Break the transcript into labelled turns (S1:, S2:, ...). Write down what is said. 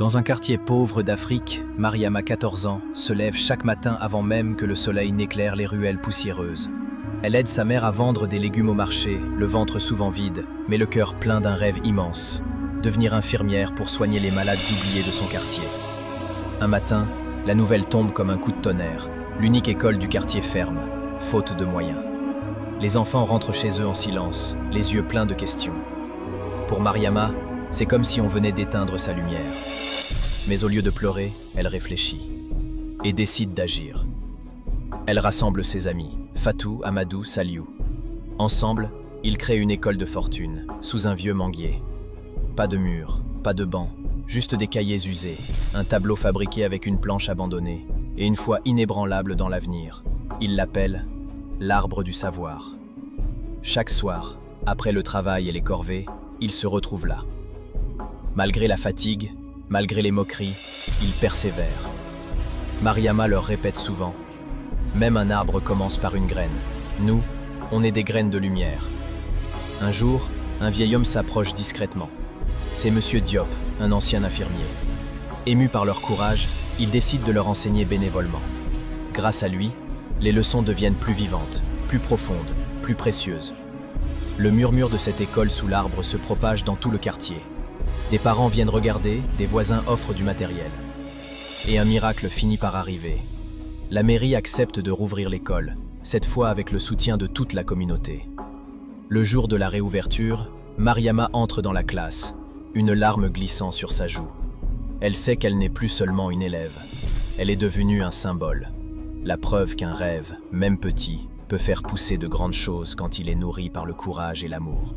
S1: Dans un quartier pauvre d'Afrique, Mariama, 14 ans, se lève chaque matin avant même que le soleil n'éclaire les ruelles poussiéreuses. Elle aide sa mère à vendre des légumes au marché, le ventre souvent vide, mais le cœur plein d'un rêve immense, devenir infirmière pour soigner les malades oubliés de son quartier. Un matin, la nouvelle tombe comme un coup de tonnerre. L'unique école du quartier ferme, faute de moyens. Les enfants rentrent chez eux en silence, les yeux pleins de questions. Pour Mariama, c'est comme si on venait d'éteindre sa lumière. Mais au lieu de pleurer, elle réfléchit et décide d'agir. Elle rassemble ses amis, Fatou, Amadou, Saliou. Ensemble, ils créent une école de fortune, sous un vieux manguier. Pas de murs, pas de bancs, juste des cahiers usés, un tableau fabriqué avec une planche abandonnée, et une foi inébranlable dans l'avenir. Ils l'appellent l'arbre du savoir. Chaque soir, après le travail et les corvées, ils se retrouvent là. Malgré la fatigue, malgré les moqueries, ils persévèrent. Mariama leur répète souvent « Même un arbre commence par une graine. Nous, on est des graines de lumière. » Un jour, un vieil homme s'approche discrètement. C'est Monsieur Diop, un ancien infirmier. Ému par leur courage, il décide de leur enseigner bénévolement. Grâce à lui, les leçons deviennent plus vivantes, plus profondes, plus précieuses. Le murmure de cette école sous l'arbre se propage dans tout le quartier. Des parents viennent regarder, des voisins offrent du matériel. Et un miracle finit par arriver. La mairie accepte de rouvrir l'école, cette fois avec le soutien de toute la communauté. Le jour de la réouverture, Mariama entre dans la classe, une larme glissant sur sa joue. Elle sait qu'elle n'est plus seulement une élève. Elle est devenue un symbole. La preuve qu'un rêve, même petit, peut faire pousser de grandes choses quand il est nourri par le courage et l'amour.